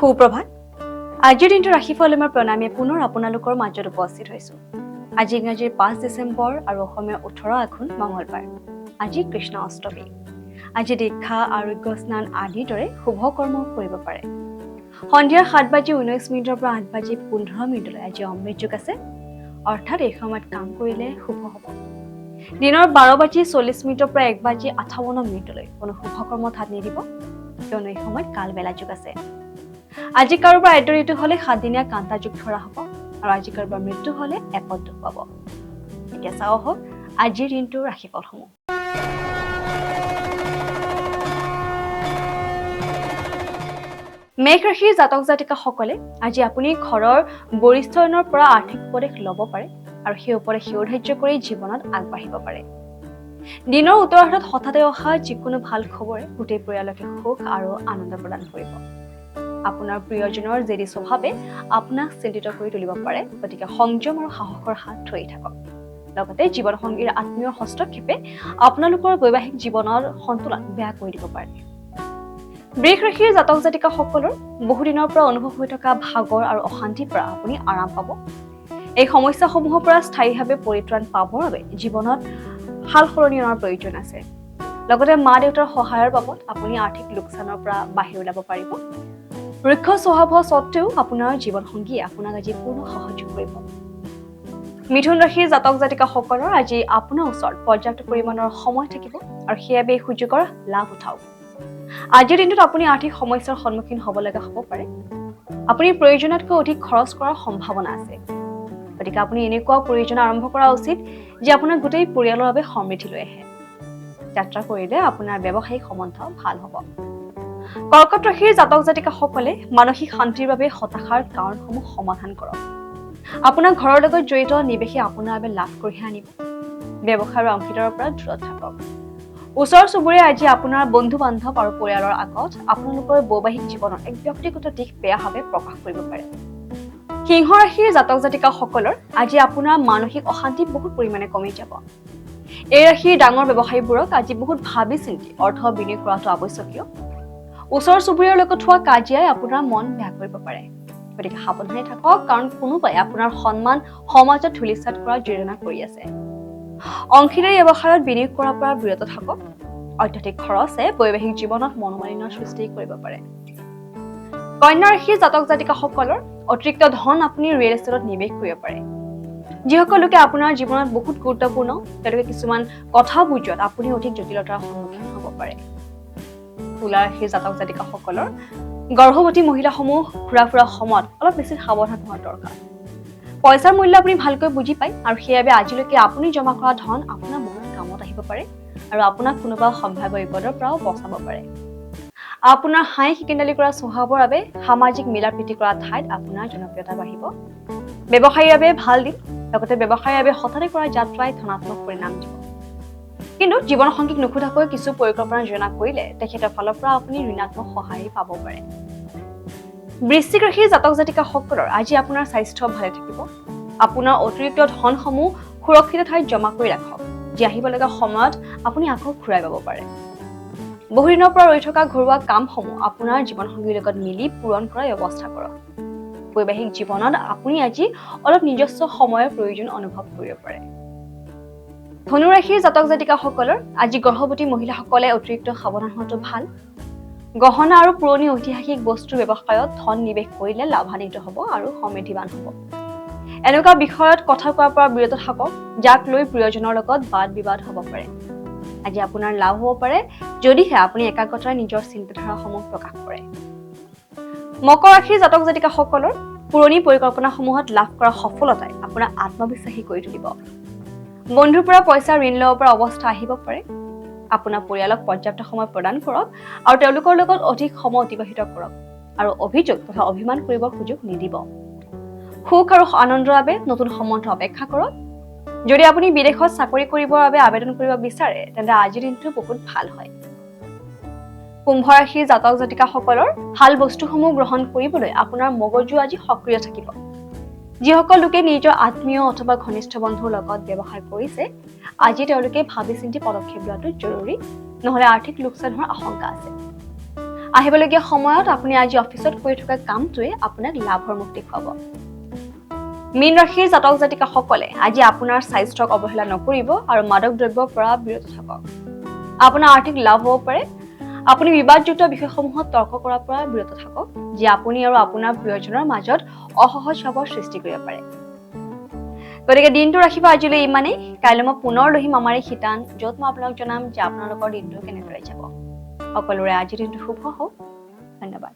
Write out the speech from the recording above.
সুপ্ৰভাত। আজিৰ দিনটো ৰাশিফল মই প্ৰণামী পুনৰ আপোনালোকৰ মাজত উপস্থিত হৈছো। আজি ইংৰাজীৰ 5 ডিচেম্বৰ আৰু অসমীয়াৰ 18 আঘোণ মঙলবাৰ। আজি কৃষ্ণ অষ্টমী। আজি দীক্ষা, আৰোগ্য স্নান আদিৰ দৰে শুভ কৰ্ম কৰিব পাৰে। সন্ধিয়া 7:19 পৰা 8:15 আজি অমৃত যোগ আছে, অৰ্থাৎ এই সময়ত কাম কৰিলে শুভ হ'ব। দিনৰ 12:40 পৰা 1:58 কোনো শুভ কৰ্মত হাত নিদিব, কিয়নো এই সময়ত কালবেলা যোগ আছে। আজি কাৰোবাৰ আদ্য ঋতু হলে 7 দিনীয়া কান্তা যোগ ধৰা হ'ব আৰু আজি কাৰোবাৰ মৃত্যু হলে এপদ দুখ পাব। এতিয়া চাওঁ হওক আজিৰ দিনটোৰ ৰাশিফলসমূহ। মেঘ ৰাশিৰ জাতক জাতিকাসকলে আজি আপুনি ঘৰৰ বৰিষ্ঠজনৰ পৰা আৰ্থিক উপদেশ ল'ব পাৰে আৰু সেই উপদেশ শিৰোধাৰ্য কৰি জীৱনত আগবাঢ়িব পাৰে। দিনৰ উত্তৰাৰ্ধত হঠাতে অহা যিকোনো ভাল খবৰে গোটেই পৰিয়ালকে সুখ আৰু আনন্দ প্ৰদান কৰিব। আপোনাৰ প্ৰিয়জনৰ জেদী স্বভাৱে আপোনাক চিন্তিত কৰি তুলিব পাৰে, গতিকে সংযম আৰু সাহসৰ হাত ধৰি থাকক। লগতে জীৱনসংগীৰ আত্মীয় হস্তক্ষেপে আপোনালোকৰ বৈবাহিক জীৱনৰ সন্তুলন বেয়া কৰি দিব পাৰে। বৃষ ৰাশিৰ জাতক জাতিকাসকলৰ বহুদিনৰ পৰা অনুভৱ হৈ থকা ভাগৰ আৰু অশান্তিৰ পৰা আপুনি আৰাম পাব। এই সমস্যাসমূহৰ পৰা স্থায়ীভাৱে পৰিত্ৰাণ পাবৰ বাবে জীৱনত সাল সলনি অনাৰ প্ৰয়োজন আছে। লগতে মা দেউতাৰ সহায়ৰ বাবদ আপুনি আৰ্থিক লোকচানৰ পৰা বাহিৰ ওলাব পাৰিব। ৰুক্ষ স্বভাৱ স্বত্বেও আপোনাৰ জীৱনসংগীয়ে আপোনাক আজি পূৰ্ণ সহযোগ কৰিব। মিথুন ৰাশিৰ জাতক জাতিকাসকলৰ আজি আপোনাৰ ওচৰত পৰ্যাপ্ত পৰিমাণৰ সময় থাকিব আৰু সেইবাবে এই সুযোগৰ লাভ উঠাওক। আজিৰ দিনটোত আপুনি আৰ্থিক সমস্যাৰ সন্মুখীন হ'ব লগা হ'ব পাৰে। আপুনি প্ৰয়োজনতকৈ অধিক খৰচ কৰাৰ সম্ভাৱনা আছে, গতিকে আপুনি এনেকুৱা প্ৰয়োজন আৰম্ভ কৰা উচিত যে আপোনাৰ গোটেই পৰিয়ালৰ বাবে সমৃদ্ধি লৈ আহে। যাত্ৰা কৰিলে আপোনাৰ ব্যৱসায়িক সম্বন্ধ ভাল হ'ব। কৰ্কট ৰাশিৰ জাতক জাতিকাসকলে মানসিক শান্তিৰ বাবে হতাশাৰ কাৰণসমূহ সমাধান কৰক। আপোনাৰ ঘৰৰ লগত জড়িত নিৱেশে আপোনাৰ বাবে লাভ কঢ়িয়াই আনিব। ব্যৱসায় আৰু অংশীদাৰৰ পৰা দূৰত থাকক। ওচৰ চুবুৰীয়া আজি আপোনাৰ বন্ধু বান্ধৱ আৰু পৰিয়ালৰ আগত আপোনালোকৰ বৈবাহিক জীৱনৰ এক ব্যক্তিগত দিশ বেয়াভাৱে প্ৰকাশ কৰিব পাৰে। সিংহ ৰাশিৰ জাতক জাতিকাসকলৰ আজি আপোনাৰ মানসিক অশান্তি বহুত পৰিমাণে কমি যাব। এই ৰাশিৰ ডাঙৰ ব্যৱসায়ীবোৰক আজি বহুত ভাবি চিন্তি অৰ্থ বিনিয়োগ কৰাটো আৱশ্যকীয়। ওচৰ চুবুৰীয়াৰ লগত হোৱা কাজিয়াই আপোনাৰ মন বেয়া কৰিব পাৰে, গতিকে সাৱধানে থাকক, কাৰণ কোনোবাই আপোনাৰ সন্মান সমাজত ধূলিসাৎ কৰাৰ যোজনা কৰি আছে। অংশীদাৰী ব্যৱসায়ত বিনিয়োগ কৰাৰ পৰা বিৰত থাকক। অত্যাধিক খৰচে বৈবাহিক জীৱনত মনোমালিন্যৰ সৃষ্টি কৰিব পাৰে। কন্যা ৰাশিৰ জাতক জাতিকাসকলৰ অতিৰিক্ত ধন আপুনি ৰিয়েল এষ্টেটত নিৱেশ কৰিব পাৰে। যিসকল লোকে আপোনাৰ জীৱনত বহুত গুৰুত্বপূৰ্ণ, তেওঁলোকে কিছুমান কথা বুজোৱাত আপুনি অধিক জটিলতাৰ সন্মুখীন হ'ব পাৰে। তুলা ৰাশিৰ জাতক জাতিকাসকলৰ গৰ্ভৱতী মহিলাসমূহ ঘূৰা ফুৰা সময়ত অলপ বেছি সাৱধান হোৱাৰ দৰকাৰ। পইচাৰ মূল্য আপুনি ভালকৈ বুজি পায় আৰু সেইবাবে আজিলৈকে আপুনি জমা কৰা ধন আপোনাৰ বহুত কামত আহিব পাৰে আৰু আপোনাক কোনোবা সম্ভাৱ্য বিপদৰ পৰাও বচাব পাৰে। আপোনাৰ হাঁহি খিকিন্দালি কৰা স্বভাৱৰ বাবে সামাজিক মিলা প্ৰীতি কৰা ঠাইত আপোনাৰ জনপ্ৰিয়তা বাঢ়িব। ব্যৱসায়ীৰ বাবে ভাল দিন, লগতে ব্যৱসায়ীৰ বাবে হঠাতে কৰা যাত্ৰাই ধনাত্মক পৰিণাম দিব। কিন্তু জীৱনসংগীক নুসুধাকৈ কিছু পৰিকল্পনা যোজনা কৰিলে তেখেতৰ ফালৰ পৰা আপুনি ঋণাত্মক সহায় পাব পাৰে। বৃশ্চিক ৰাশিৰ জাতক জাতিকাসকলৰ আজি আপোনাৰ স্বাস্থ্য ভালে থাকিব। আপোনাৰ অতিৰিক্ত ধনসমূহ সুৰক্ষিত ঠাইত জমা কৰি ৰাখক, যি আহিব লগা সময়ত আপুনি আকৌ ঘূৰাই পাব পাৰে। বহুদিনৰ পৰা ৰৈ থকা ঘৰুৱা কামসমূহ আপোনাৰ জীৱনসংগীৰ লগত মিলি পূৰণ কৰাৰ ব্যৱস্থা কৰক। বৈবাহিক জীৱনত আপুনি আজি অলপ নিজস্ব সময়ৰ প্ৰয়োজন অনুভৱ কৰিব পাৰে। ধনু ৰাশিৰ জাতক জাতিকাসকলৰ আজি গৰ্ভৱতী মহিলাসকলে অতিৰিক্ত সাৱধান হোৱাটো ভাল। গহনা আৰু পুৰণি ঐতিহাসিক বস্তুৰ ব্যৱসায়ত ধন নিৱেশ কৰিলে লাভান্বিত হ'ব আৰু সমৃদ্ধিৱান হ'ব। এনেকুৱা বিষয়ত কথা কোৱাৰ পৰা বিৰত থাকক, যাক লৈ প্ৰিয়জনৰ লগত বাদ বিবাদ হ'ব পাৰে। আজি আপোনাৰ লাভ হ'ব পাৰে যদিহে আপুনি একাগ্ৰতাৰে নিজৰ চিন্তাধাৰাসমূহ প্ৰকাশ কৰে। মকৰ ৰাশিৰ জাতক জাতিকাসকলৰ পুৰণি পৰিকল্পনাসমূহত লাভ কৰা সফলতাই আপোনাক আত্মবিশ্বাসী কৰি তুলিব। বন্ধুৰ পৰা পইচা ঋণ ল'ব পৰা অৱস্থা আহিব পাৰে। আপোনাৰ পৰিয়ালক পৰ্যাপ্ত সময় প্ৰদান কৰক আৰু তেওঁলোকৰ লগত অধিক সময় অতিবাহিত কৰক আৰু অভিযোগ তথা অভিমান কৰিবৰ সুযোগ নিদিব। সুখ আৰু আনন্দৰ বাবে নতুন সম্বন্ধ অপেক্ষা কৰক। যদি আপুনি বিদেশত চাকৰি কৰিবৰ বাবে আবেদন কৰিব বিচাৰে তেন্তে আজিৰ দিনটো বহুত ভাল হয়। কুম্ভ ৰাশিৰ জাতক জাতিকাসকলৰ ভাল বস্তুসমূহ গ্ৰহণ কৰিবলৈ আপোনাৰ মগজু আজি সক্ৰিয় থাকিব। যিসকল লোকে নিজৰ আত্মীয় অথবা ঘনিষ্ঠ বন্ধুৰ লগত ব্যৱসায় কৰিছে, আজি তেওঁলোকে ভাবি চিন্তি পদক্ষেপ লোৱাটো জৰুৰী, নহলে আৰ্থিক লোকচান হোৱাৰ আশংকা আছে। আহিবলগীয়া সময়ত আপুনি আজি অফিচত কৰি থকা কামটোৱে আপোনাক লাভৰ মুক্তি খুৱাব। মীন ৰাশিৰ জাতক জাতিকাসকলে আজি আপোনাৰ স্বাস্থ্যক অৱহেলা নকৰিব আৰু মাদক দ্ৰব্যৰ পৰা বিৰত থাকক। আপোনাৰ আৰ্থিক লাভ হ'ব পাৰে। আপুনি বিবাদযুক্ত বিষয়সমূহত তৰ্ক কৰাৰ পৰা বিৰত থাকক, যি আপুনি আৰু আপোনাৰ প্ৰিয়জনৰ মাজত অসহজ ভাৱৰ সৃষ্টি কৰিব পাৰে। গতিকে দিনটো ৰাখিব আজিলৈ ইমানেই। কাইলৈ মই পুনৰ লহিম আমাৰ এই শিতান, য'ত মই আপোনাক জনাম যে আপোনালোকৰ দিনটো কেনেদৰে যাব। সকলোৰে আজিৰ দিনটো শুভ হওক। ধন্যবাদ।